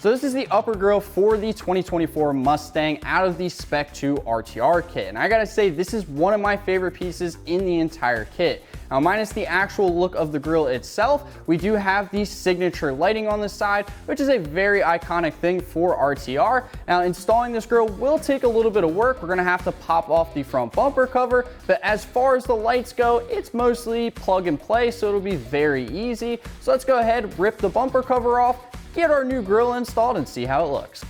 So this is the upper grille for the 2024 Mustang out of the Spec 2 RTR kit. And I gotta say, this is one of my favorite pieces in the entire kit. Now, minus the actual look of the grille itself, we do have the signature lighting on the side, which is a very iconic thing for RTR. Now, installing this grille will take a little bit of work. We're gonna have to pop off the front bumper cover, but as far as the lights go, it's mostly plug and play, so it'll be very easy. So let's go ahead, rip the bumper cover off, get our new grille installed, and see how it looks.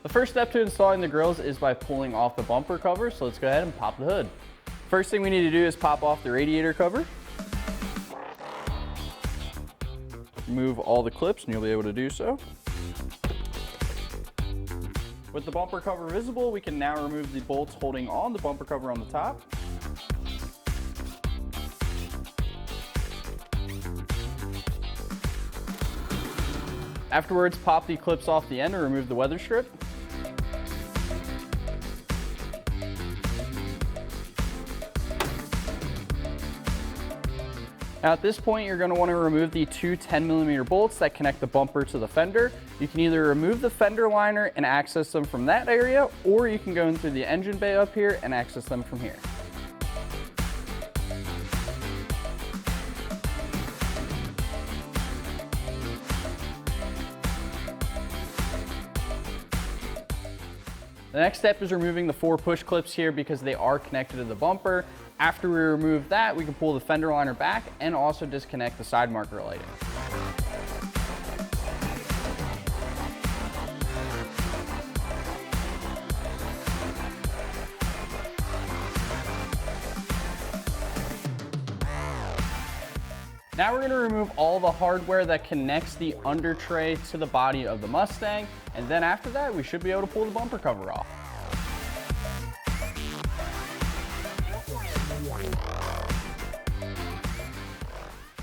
The first step to installing the grilles is by pulling off the bumper cover, so let's go ahead and pop the hood. First thing we need to do is pop off the radiator cover. Remove all the clips and you'll be able to do so. With the bumper cover visible, we can now remove the bolts holding on the bumper cover on the top. Afterwards, pop the clips off the end and remove the weather strip. Now at this point, you're going to want to remove the two 10mm bolts that connect the bumper to the fender. You can either remove the fender liner and access them from that area, or you can go in through the engine bay up here and access them from here. The next step is removing the 4 push clips here because they are connected to the bumper. After we remove that, we can pull the fender liner back and also disconnect the side marker lighting. Now we're going to remove all the hardware that connects the under tray to the body of the Mustang, and then after that we should be able to pull the bumper cover off.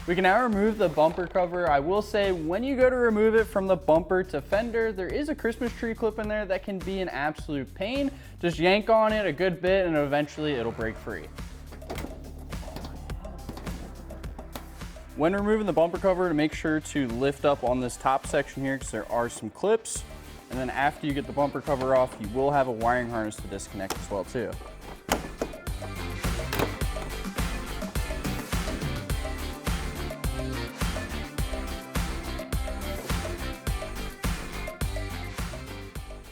We can now remove the bumper cover. I will say, when you go to remove it from the bumper to fender, there is a Christmas tree clip in there that can be an absolute pain. Just yank on it a good bit and eventually it'll break free. When removing the bumper cover, to make sure to lift up on this top section here because there are some clips. And then after you get the bumper cover off, you will have a wiring harness to disconnect as well too.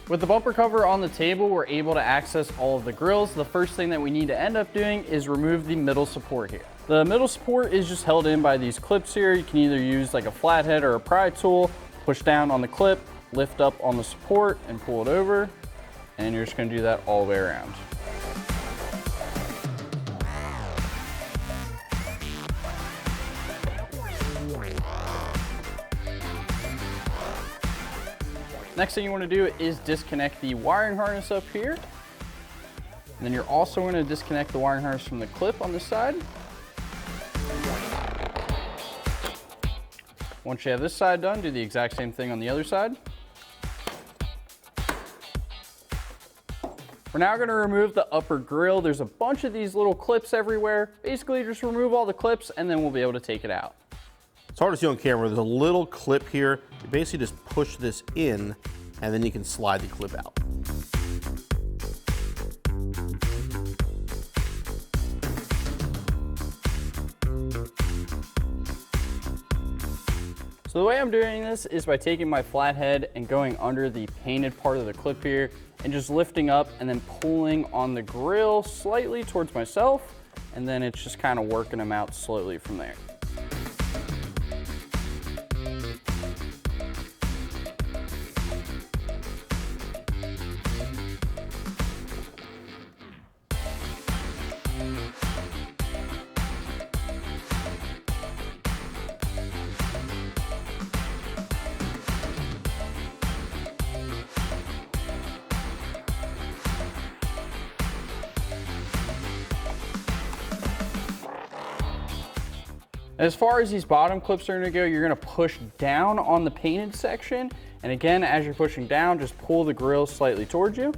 With the bumper cover on the table, we're able to access all of the grilles. The first thing that we need to end up doing is remove the middle support here. The middle support is just held in by these clips here. You can either use like a flathead or a pry tool, push down on the clip, lift up on the support and pull it over. And you're just gonna do that all the way around. Next thing you want to do is disconnect the wiring harness up here. And then you're also going to disconnect the wiring harness from the clip on this side. Once you have this side done, do the exact same thing on the other side. We're now going to remove the upper grille. There's a bunch of these little clips everywhere. Basically, just remove all the clips and then we'll be able to take it out. It's hard to see on camera. There's a little clip here. You basically just push this in and then you can slide the clip out. So the way I'm doing this is by taking my flathead and going under the painted part of the clip here and just lifting up and then pulling on the grille slightly towards myself, and then it's just kind of working them out slowly from there. As far as these bottom clips are gonna go, you're gonna push down on the painted section. And again, as you're pushing down, just pull the grill slightly towards you.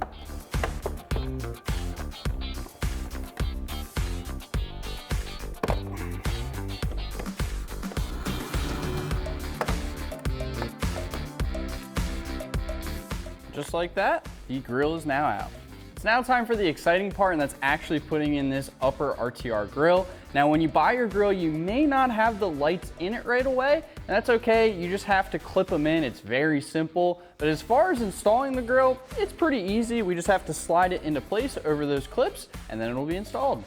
just like that, the grill is now out. It's now time for the exciting part, and that's actually putting in this upper RTR grill. Now, when you buy your grill, you may not have the lights in it right away, and that's okay. You just have to clip them in. It's very simple. But as far as installing the grill, it's pretty easy. We just have to slide it into place over those clips, and then it'll be installed.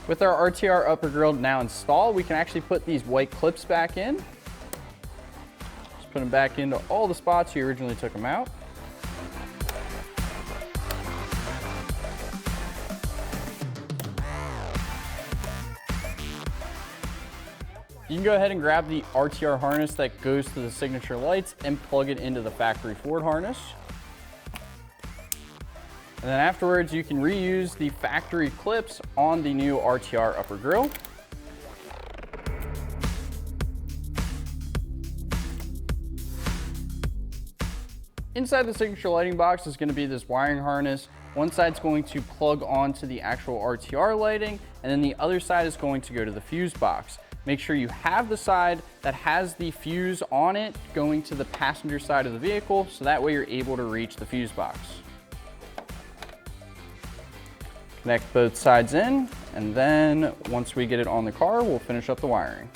With our RTR upper grill now installed, we can actually put these white clips back in. Just put them back into all the spots you originally took them out. You can go ahead and grab the RTR harness that goes to the signature lights and plug it into the factory Ford harness. And then afterwards, you can reuse the factory clips on the new RTR upper grill. Inside the signature lighting box is going to be this wiring harness. One side's going to plug onto the actual RTR lighting, and then the other side is going to go to the fuse box. Make sure you have the side that has the fuse on it going to the passenger side of the vehicle, so that way you're able to reach the fuse box. Connect both sides in, and then once we get it on the car, we'll finish up the wiring.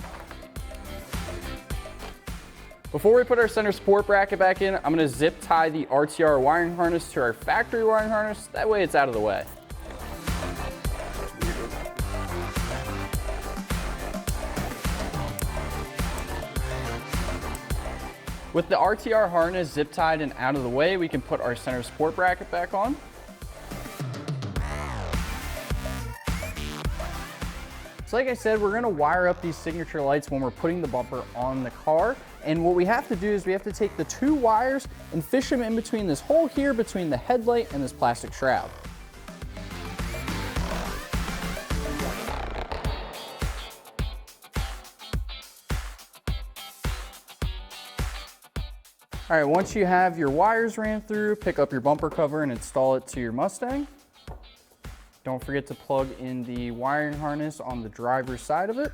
Before we put our center support bracket back in, I'm gonna zip tie the RTR wiring harness to our factory wiring harness. That way it's out of the way. With the RTR harness zip tied and out of the way, we can put our center support bracket back on. So like I said, we're gonna wire up these signature lights when we're putting the bumper on the car. And what we have to do is we have to take the two wires and fish them in between this hole here between the headlight and this plastic shroud. All right, once you have your wires ran through, pick up your bumper cover and install it to your Mustang. Don't forget to plug in the wiring harness on the driver's side of it.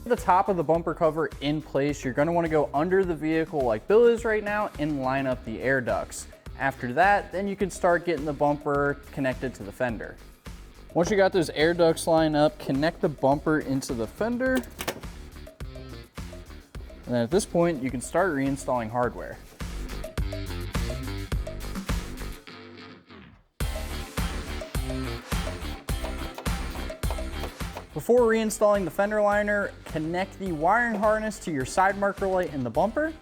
The top of the bumper cover in place, you're going to want to go under the vehicle like Bill is right now and line up the air ducts. After that, then you can start getting the bumper connected to the fender. Once you got those air ducts lined up, connect the bumper into the fender. And then at this point, you can start reinstalling hardware. Before reinstalling the fender liner, connect the wiring harness to your side marker light in the bumper,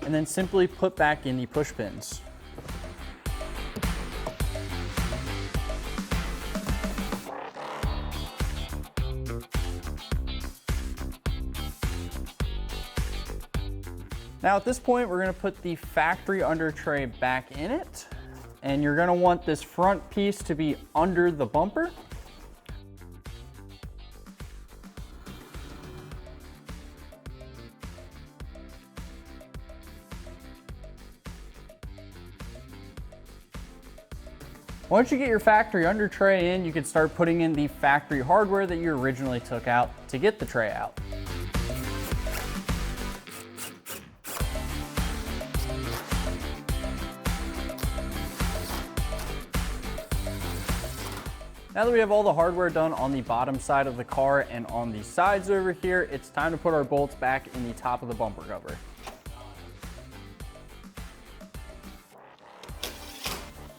and then simply put back in the push pins. Now at this point, we're gonna put the factory under tray back in it, and you're gonna want this front piece to be under the bumper. Once you get your factory under tray in, you can start putting in the factory hardware that you originally took out to get the tray out. Now that we have all the hardware done on the bottom side of the car and on the sides over here, it's time to put our bolts back in the top of the bumper cover.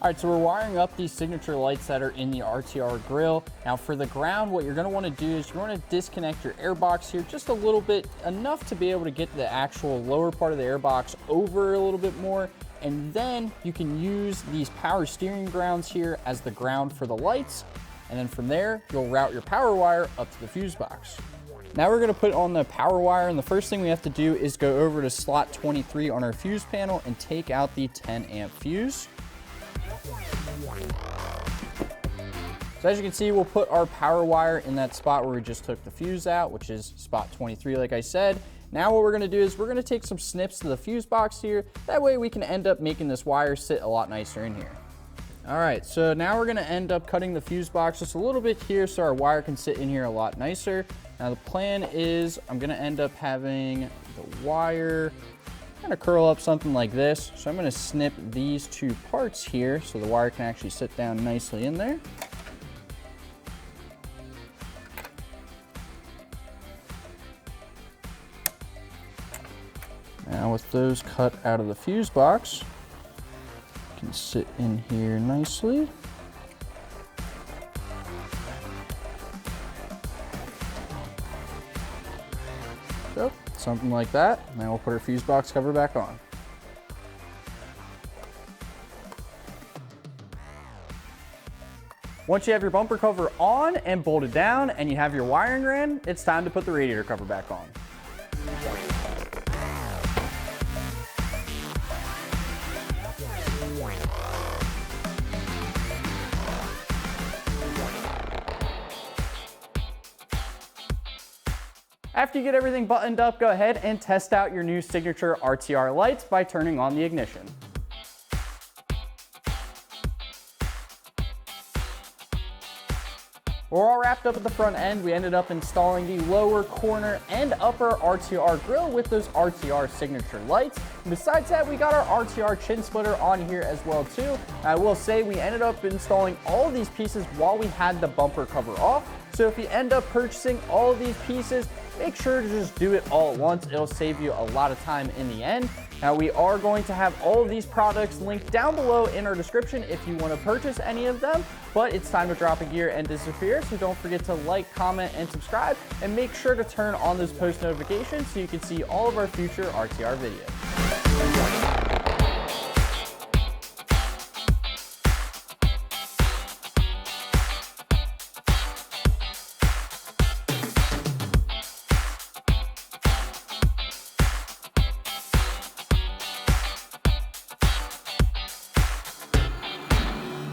All right, so we're wiring up these signature lights that are in the RTR grille. Now for the ground, what you're gonna wanna do is you're gonna disconnect your airbox here just a little bit, enough to be able to get the actual lower part of the airbox over a little bit more. And then you can use these power steering grounds here as the ground for the lights. And then from there, you'll route your power wire up to the fuse box. Now we're gonna put on the power wire, and the first thing we have to do is go over to slot 23 on our fuse panel and take out the 10 amp fuse. So as you can see, we'll put our power wire in that spot where we just took the fuse out, which is spot 23, like I said. Now what we're gonna do is we're gonna take some snips to the fuse box here. That way we can end up making this wire sit a lot nicer in here. All right, so now we're gonna end up cutting the fuse box just a little bit here so our wire can sit in here a lot nicer. Now the plan is I'm gonna end up having the wire kind of curl up something like this. So I'm gonna snip these two parts here so the wire can actually sit down nicely in there. Now with those cut out of the fuse box, can sit in here nicely. So, something like that. Now we'll put our fuse box cover back on. Once you have your bumper cover on and bolted down and you have your wiring ran, it's time to put the radiator cover back on. After you get everything buttoned up, go ahead and test out your new signature RTR lights by turning on the ignition. We're all wrapped up at the front end. We ended up installing the lower corner and upper RTR grille with those RTR signature lights. And besides that, we got our RTR chin splitter on here as well too. I will say we ended up installing all of these pieces while we had the bumper cover off. So if you end up purchasing all of these pieces, make sure to just do it all at once. It'll save you a lot of time in the end. Now we are going to have all of these products linked down below in our description if you want to purchase any of them, but it's time to drop a gear and disappear. So don't forget to like, comment, and subscribe, and make sure to turn on those post notifications so you can see all of our future RTR videos.